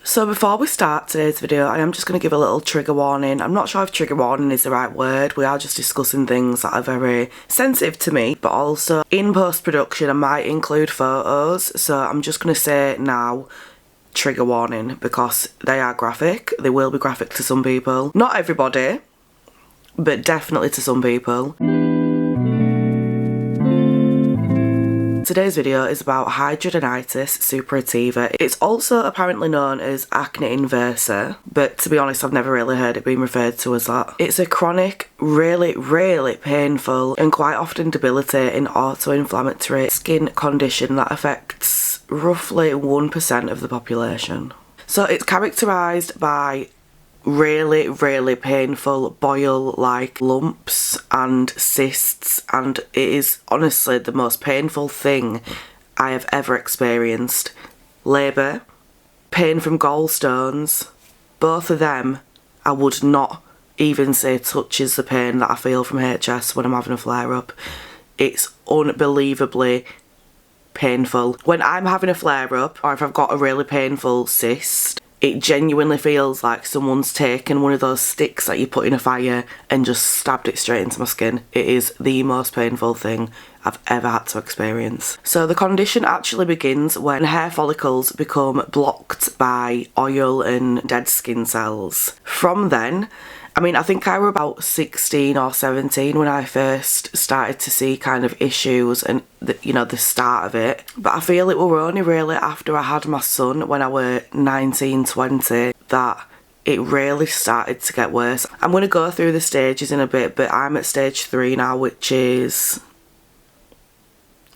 So before we start today's video, I am just going to give a little trigger warning. I'm not sure if trigger warning is the right word. We are just discussing things that are very sensitive to me, but also in post-production I might include photos. So I'm just going to say now, trigger warning, because they are graphic. They will be graphic to some people. Not everybody, but definitely to some people. Today's video is about hidradenitis suppurativa. It's also apparently known as acne inversa, but to be honest, I've never really heard it being referred to as that. It's a chronic, really painful and quite often debilitating auto-inflammatory skin condition that affects roughly 1% of the population. So it's characterised by really painful boil-like lumps and cysts, and it is honestly the most painful thing I have ever experienced. Labour, pain from gallstones, both of them I would not even say touches the pain that I feel from HS when I'm having a flare-up. It's unbelievably painful. When I'm having a flare-up, or if I've got a really painful cyst, it genuinely feels like someone's taken one of those sticks that you put in a fire and just stabbed it straight into my skin. It is the most painful thing I've ever had to experience. So the condition actually begins when hair follicles become blocked by oil and dead skin cells. From then, I think I were about 16 or 17 when I first started to see kind of issues and the start of it. But I feel it were only really after I had my son when I were 19, 20 that it really started to get worse. I'm going to go through the stages in a bit, but I'm at stage 3 now, which is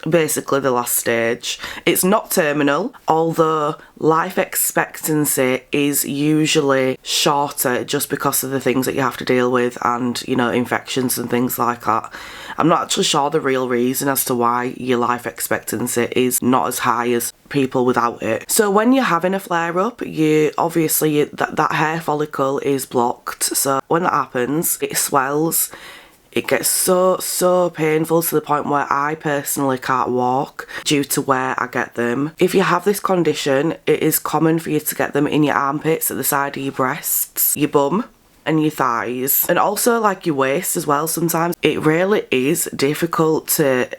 basically the last stage. It's not terminal, although life expectancy is usually shorter just because of the things that you have to deal with and, infections and things like that. I'm not actually sure the real reason as to why your life expectancy is not as high as people without it. So when you're having a flare-up, that hair follicle is blocked. So when that happens, it swells. It gets so painful to the point where I personally can't walk due to where I get them. If you have this condition, it is common for you to get them in your armpits, at the side of your breasts, your bum and your thighs, and also like your waist as well sometimes. It really is difficult to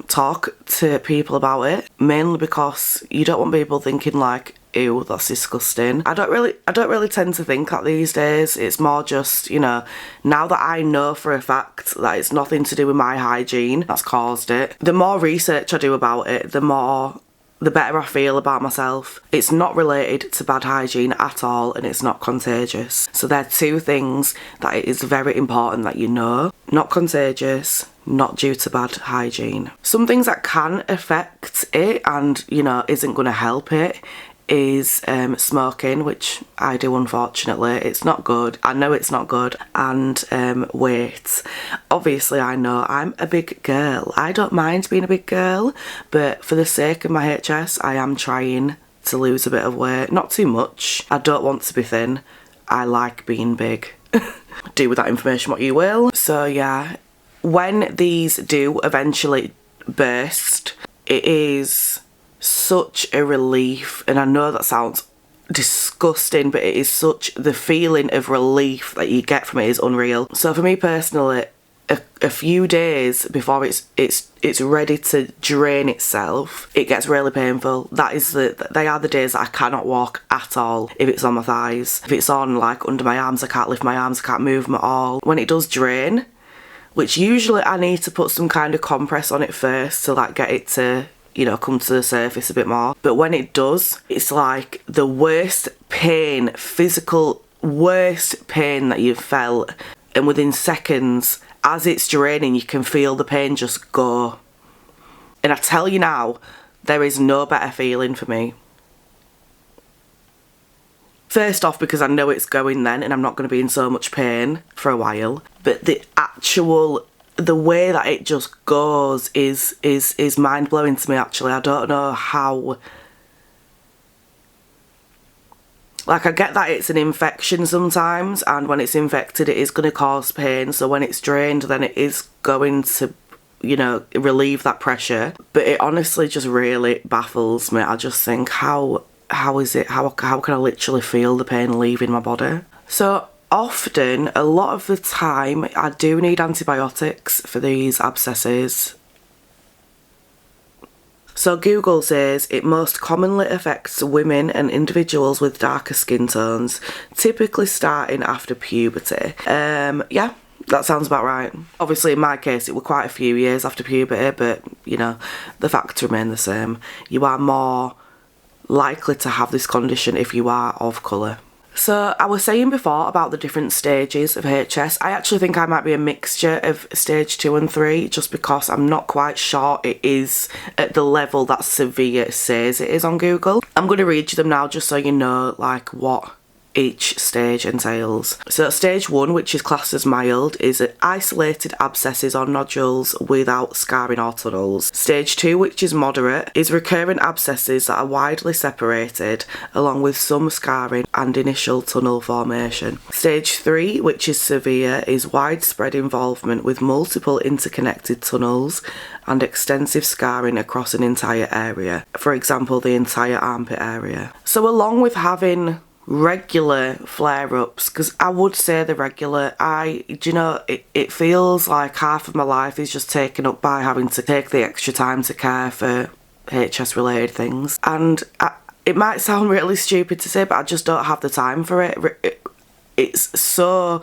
talk to people about it, mainly because you don't want people thinking like, ew, that's disgusting. I don't really tend to think that these days. It's more just, now that I know for a fact that it's nothing to do with my hygiene that's caused it, the more research I do about it, the better I feel about myself. It's not related to bad hygiene at all, and it's not contagious. So they're two things that it is very important that you know. Not contagious, not due to bad hygiene. Some things that can affect it and, isn't going to help it is smoking, which I do unfortunately. It's not good. I know it's not good. And weight. Obviously I know I'm a big girl. I don't mind being a big girl, but for the sake of my HS I am trying to lose a bit of weight. Not too much. I don't want to be thin. I like being big. Do with that information what you will. So yeah, when these do eventually burst, it is such a relief, and I know that sounds disgusting, but it is such, the feeling of relief that you get from it is unreal. So for me personally, a few days before it's ready to drain itself, it gets really painful. They are the days that I cannot walk at all. If it's on my thighs, if it's on like under my arms, I can't lift my arms, I can't move them at all. When it does drain, which usually I need to put some kind of compress on it first to like get it to come to the surface a bit more. But when it does, it's like the worst pain, physical worst pain that you've felt. And within seconds, as it's draining, you can feel the pain just go. And I tell you now, there is no better feeling for me. First off, because I know it's going then and I'm not going to be in so much pain for a while. But the way that it just goes is mind-blowing to me, actually. I don't know how. Like, I get that it's an infection sometimes, and when it's infected it is going to cause pain, so when it's drained then it is going to, relieve that pressure. But it honestly just really baffles me. I just think, how how is it, how can I literally feel the pain leaving my body? So often, a lot of the time, I do need antibiotics for these abscesses. So Google says it most commonly affects women and individuals with darker skin tones, typically starting after puberty. Yeah, that sounds about right. Obviously in my case it were quite a few years after puberty, but you know, the facts remain the same. You are more likely to have this condition if you are of colour. So I was saying before about the different stages of HS. I actually think I might be a mixture of stage 2 and 3 just because I'm not quite sure it is at the level that severe says it is on Google. I'm going to read you them now just so you know like what each stage entails. So stage 1, which is classed as mild, is isolated abscesses or nodules without scarring or tunnels. Stage 2, which is moderate, is recurrent abscesses that are widely separated along with some scarring and initial tunnel formation. Stage 3, which is severe, is widespread involvement with multiple interconnected tunnels and extensive scarring across an entire area, for example the entire armpit area. So along with having regular flare-ups, because I would say the regular, it feels like half of my life is just taken up by having to take the extra time to care for HS related things, and it might sound really stupid to say, but I just don't have the time for it. It's so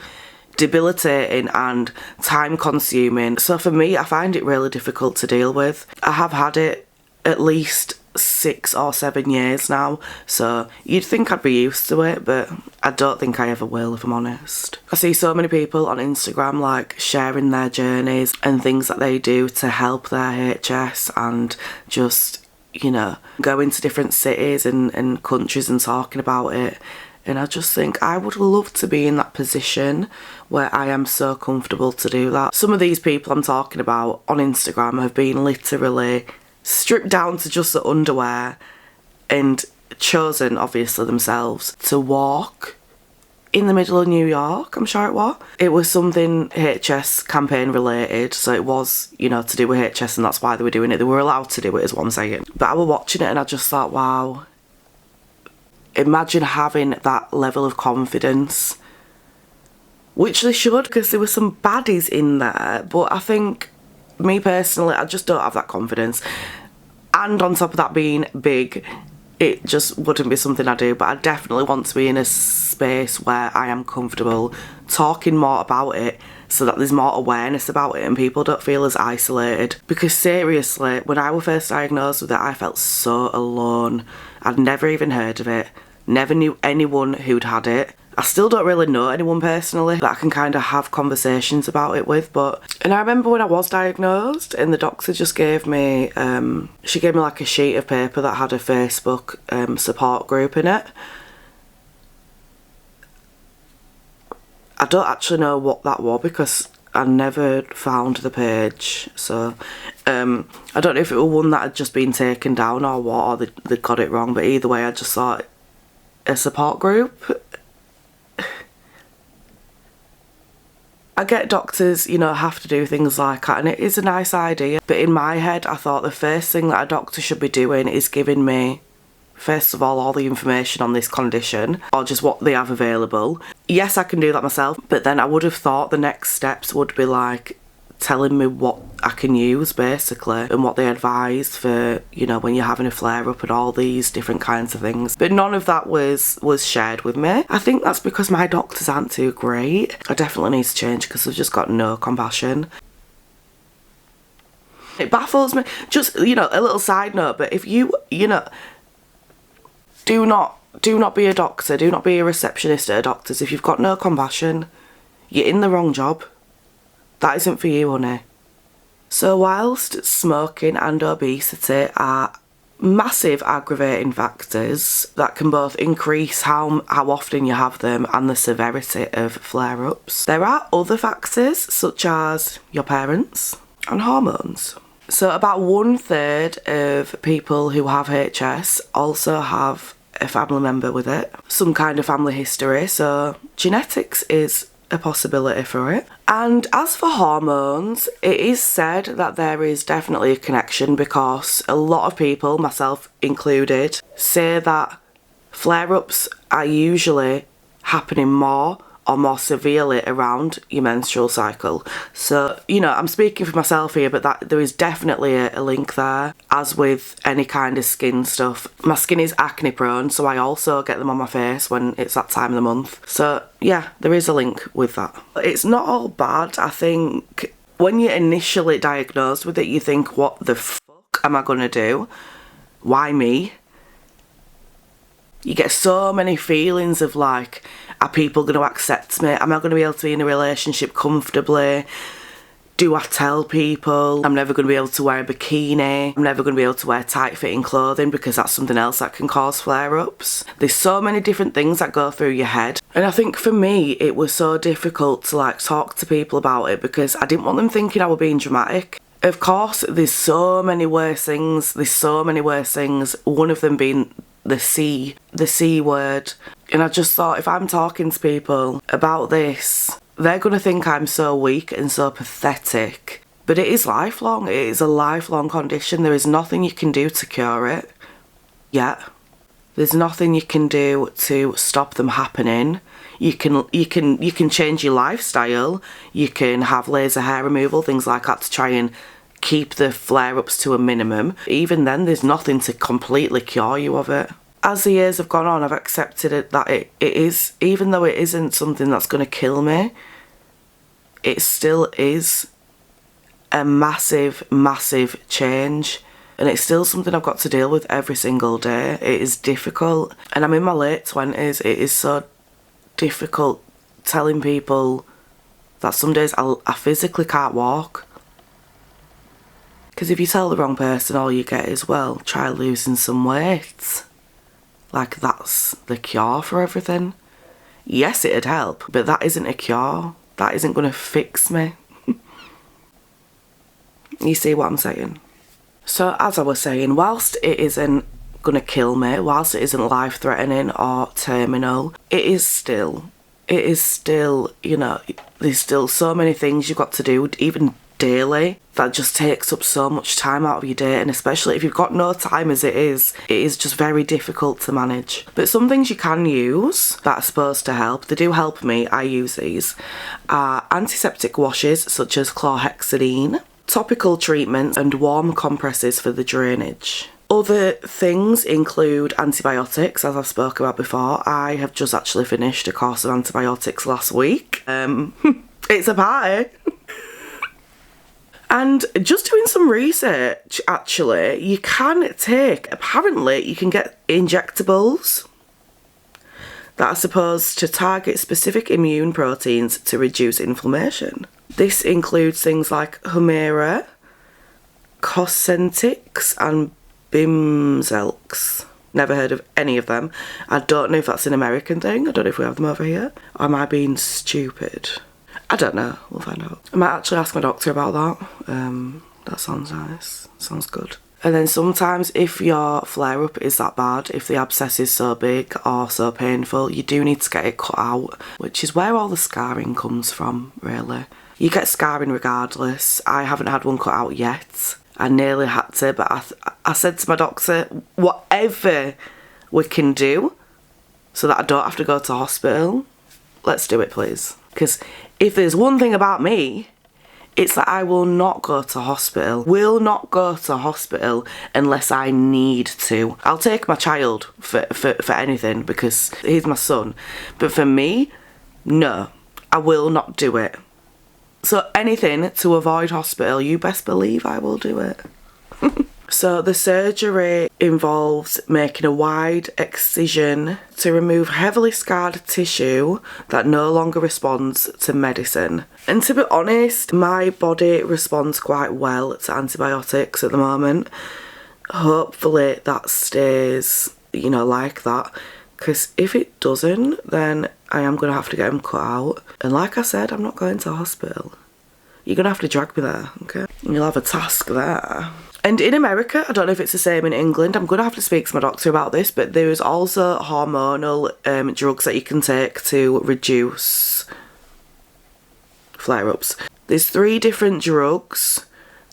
debilitating and time consuming, so for me I find it really difficult to deal with. I have had it at least 6 or 7 years now, so you'd think I'd be used to it, but I don't think I ever will, if I'm honest. I see so many people on Instagram like sharing their journeys and things that they do to help their HS, and just, you know, going to different cities and countries and talking about it, and I just think I would love to be in that position where I am so comfortable to do that. Some of these people I'm talking about on Instagram have been literally stripped down to just the underwear and chosen, obviously themselves, to walk in the middle of New York, I'm sure it was. It was something HS campaign related, so it was, you know, to do with HS, and that's why they were doing it. They were allowed to do it, is what I'm saying. But I was watching it and I just thought, wow, imagine having that level of confidence, which they should, because there were some baddies in there, but I think, me personally, I just don't have that confidence. And on top of that being big, it just wouldn't be something I do, but I definitely want to be in a space where I am comfortable talking more about it so that there's more awareness about it and people don't feel as isolated. Because seriously, when I was first diagnosed with it, I felt so alone. I'd never even heard of it, never knew anyone who'd had it. I still don't really know anyone personally that I can kind of have conversations about it with, and I remember when I was diagnosed and the doctor just gave me, she gave me like a sheet of paper that had a Facebook support group in it. I don't actually know what that was because I never found the page, so I don't know if it was one that had just been taken down or what, or they got it wrong, but either way I just thought a support group. I get doctors, you know, have to do things like that, and it is a nice idea, but in my head I thought the first thing that a doctor should be doing is giving me, first of all the information on this condition, or just what they have available. Yes, I can do that myself, but then I would have thought the next steps would be like telling me what I can use basically, and what they advise for, you know, when you're having a flare up and all these different kinds of things. But none of that was shared with me. I think that's because my doctors aren't too great. I definitely need to change because I've just got no compassion. It baffles me. Just, you know, a little side note, but if you know, do not be a doctor, do not be a receptionist at a doctor's. If you've got no compassion, you're in the wrong job. That isn't for you, honey. So whilst smoking and obesity are massive aggravating factors that can both increase how often you have them and the severity of flare-ups, there are other factors such as your parents and hormones. So about 1/3 of people who have HS also have a family member with it, some kind of family history, so genetics is a possibility for it. And as for hormones, it is said that there is definitely a connection, because a lot of people, myself included, say that Flare-ups are usually happening more or more severely around your menstrual cycle. So, you know, I'm speaking for myself here, but that there is definitely a link there. As with any kind of skin stuff, my skin is acne prone, so I also get them on my face when it's that time of the month. So yeah, there is a link with that. It's not all bad. I think when you're initially diagnosed with it, you think, what the fuck am I gonna do? Why me? You get so many feelings of like, are people going to accept me? Am I going to be able to be in a relationship comfortably? Do I tell people? I'm never going to be able to wear a bikini. I'm never going to be able to wear tight-fitting clothing because that's something else that can cause flare-ups. There's so many different things that go through your head. And I think for me, it was so difficult to like talk to people about it because I didn't want them thinking I was being dramatic. Of course, there's so many worse things. One of them being the C word. And I just thought, if I'm talking to people about this, they're going to think I'm so weak and so pathetic. But it is lifelong. It is a lifelong condition. There is nothing you can do to cure it yet. There's nothing you can do to stop them happening. You can change your lifestyle. You can have laser hair removal, things like that, to try and keep the flare-ups to a minimum. Even then, there's nothing to completely cure you of it. As the years have gone on, I've accepted it that it is, even though it isn't something that's going to kill me, it still is a massive, massive change. And it's still something I've got to deal with every single day. It is difficult. And I'm in my late 20s. It is so difficult telling people that some days I physically can't walk. Because if you tell the wrong person, all you get is, well, try losing some weight. Like, that's the cure for everything. Yes, it'd help, but that isn't a cure. That isn't going to fix me. You see what I'm saying? So, as I was saying, whilst it isn't going to kill me, whilst it isn't life-threatening or terminal, it is still, you know, there's still so many things you've got to do, even daily, that just takes up so much time out of your day. And especially if you've got no time as it is just very difficult to manage. But some things you can use that are supposed to help, they do help me, I use these, are antiseptic washes such as chlorhexidine, topical treatments and warm compresses for the drainage. Other things include antibiotics, as I've spoken about before. I have just actually finished a course of antibiotics last week. It's a party. And just doing some research, actually, you can apparently you can get injectables that are supposed to target specific immune proteins to reduce inflammation. This includes things like Humira, Cosentyx and Bimzelx. Never heard of any of them. I don't know if that's an American thing. I don't know if we have them over here. Or am I being stupid? I don't know. We'll find out. I might actually ask my doctor about that. That sounds nice. Sounds good. And then sometimes if your flare-up is that bad, if the abscess is so big or so painful, you do need to get it cut out, which is where all the scarring comes from, really. You get scarring regardless. I haven't had one cut out yet. I nearly had to, but I said to my doctor, whatever we can do so that I don't have to go to hospital, let's do it, please. Because if there's one thing about me, it's that I will not go to hospital. Will not go to hospital unless I need to. I'll take my child for anything because he's my son. But for me, no, I will not do it. So anything to avoid hospital, you best believe I will do it. So the surgery involves making a wide excision to remove heavily scarred tissue that no longer responds to medicine. And to be honest, my body responds quite well to antibiotics at the moment. Hopefully that stays, you know, like that. Because if it doesn't, then I am going to have to get them cut out. And like I said, I'm not going to hospital. You're going to have to drag me there, okay? And you'll have a task there. And in America, I don't know if it's the same in England, I'm going to have to speak to my doctor about this, but there is also hormonal drugs that you can take to reduce flare-ups. There's 3 different drugs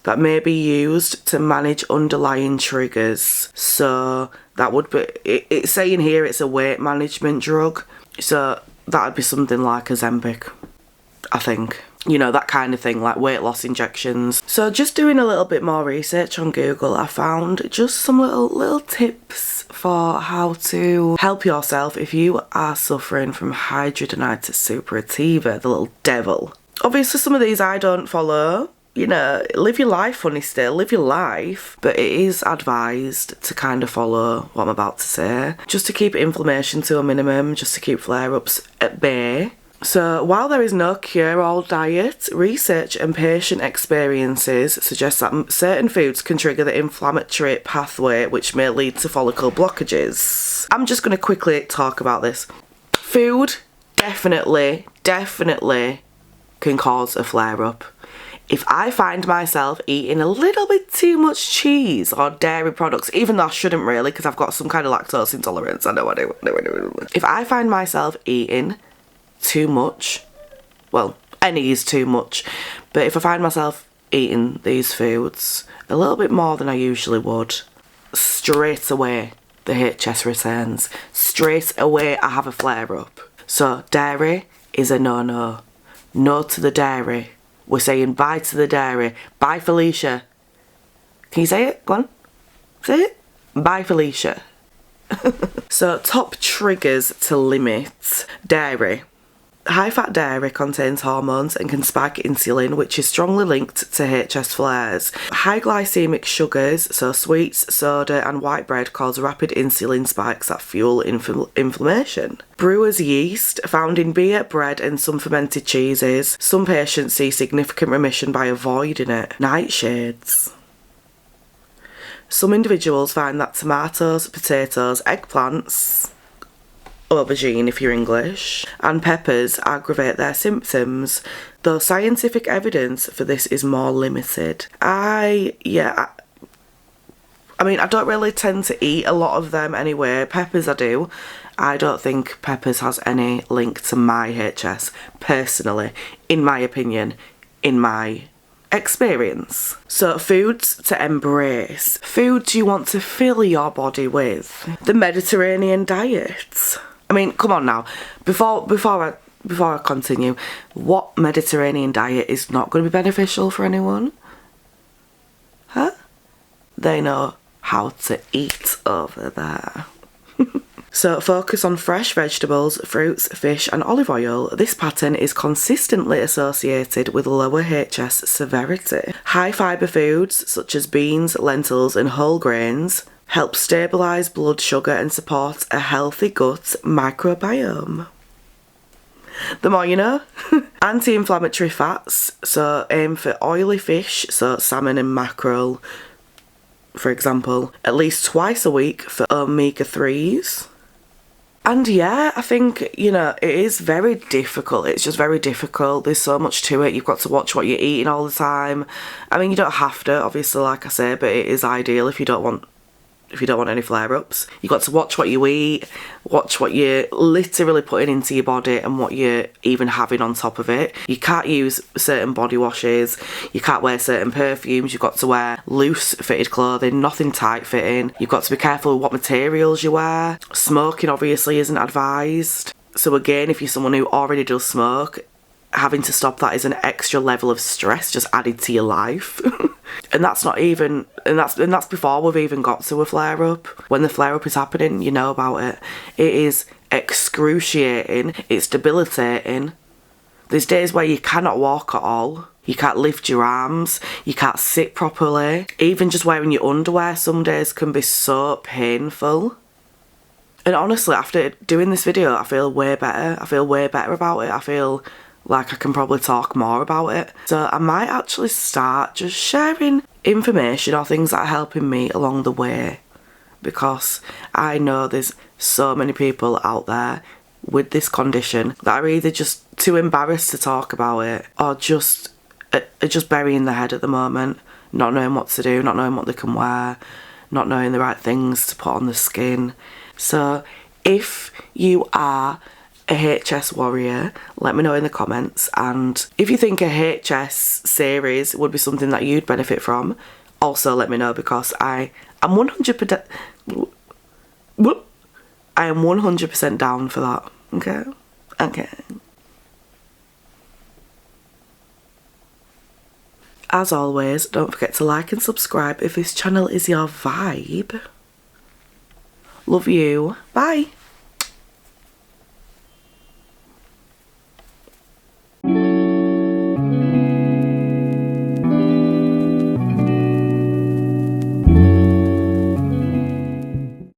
that may be used to manage underlying triggers. So That would be, it's saying here it's a weight management drug, so that would be something like Ozempic, I think. You know, that kind of thing, like weight loss injections. So just doing a little bit more research on Google, I found just some little tips for how to help yourself if you are suffering from hidradenitis suppurativa, the little devil. Obviously some of these I don't follow. You know, live your life, honey, still. Live your life. But it is advised to kind of follow what I'm about to say. Just to keep inflammation to a minimum, just to keep flare-ups at bay. So, while there is no cure-all diet, research and patient experiences suggest that certain foods can trigger the inflammatory pathway, which may lead to follicle blockages. I'm just going to quickly talk about this. Food definitely can cause a flare-up. If I find myself eating a little bit too much cheese or dairy products, even though I shouldn't really because I've got some kind of lactose intolerance, I know. If I find myself eating too much, well, any is too much, but if I find myself eating these foods a little bit more than I usually would, straight away the HS returns. Straight away I have a flare-up. So dairy is a no-no. No to the dairy. We're saying bye to the dairy. Bye, Felicia. Can you say it? Go on. Say it. Bye, Felicia. So, top triggers to limit dairy. High-fat dairy contains hormones and can spike insulin, which is strongly linked to HS flares. High glycemic sugars, so sweets, soda and white bread, cause rapid insulin spikes that fuel inflammation. Brewer's yeast, found in beer, bread and some fermented cheeses. Some patients see significant remission by avoiding it. Nightshades. Some individuals find that tomatoes, potatoes, eggplants, aubergine if you're English, and peppers aggravate their symptoms, though scientific evidence for this is more limited. I mean, I don't really tend to eat a lot of them anyway. Peppers I do. I don't think peppers has any link to my HS, personally, in my opinion, in my experience. So, foods to embrace. Foods you want to fill your body with. The Mediterranean diet. I mean, come on now. Before I continue, what Mediterranean diet is not going to be beneficial for anyone? Huh? They know how to eat over there. So focus on fresh vegetables, fruits, fish and olive oil. This pattern is consistently associated with lower HS severity. High fibre foods such as beans, lentils and whole grains help stabilise blood sugar and support a healthy gut microbiome. The more you know. Anti-inflammatory fats, so aim for oily fish, so salmon and mackerel, for example, at least twice a week for omega-3s. And yeah, I think, you know, it is very difficult. It's just very difficult. There's so much to it. You've got to watch what you're eating all the time. I mean, you don't have to, obviously, like I say, but it is ideal if you don't want any flare-ups. You've got to watch what you eat, watch what you're literally putting into your body and what you're even having on top of it. You can't use certain body washes, you can't wear certain perfumes, you've got to wear loose fitted clothing, nothing tight fitting. You've got to be careful with what materials you wear. Smoking obviously isn't advised. So again, if you're someone who already does smoke, having to stop that is an extra level of stress just added to your life. And that's before we've even got to a flare-up. When the flare-up is happening, you know about it. It is excruciating, it's debilitating. There's days where you cannot walk at all. You can't lift your arms, you can't sit properly. Even just wearing your underwear some days can be so painful. And honestly, after doing this video, I feel way better. I feel way better about it. I feel like I can probably talk more about it. So I might actually start just sharing information or things that are helping me along the way, because I know there's so many people out there with this condition that are either just too embarrassed to talk about it or just burying their head at the moment, not knowing what to do, not knowing what they can wear, not knowing the right things to put on the skin. So if you are a HS warrior, let me know in the comments, and if you think a HS series would be something that you'd benefit from, also let me know, because I'm 100%, I am 100% down for that. Okay? Okay. As always, don't forget to like and subscribe if this channel is your vibe. Love you. Bye.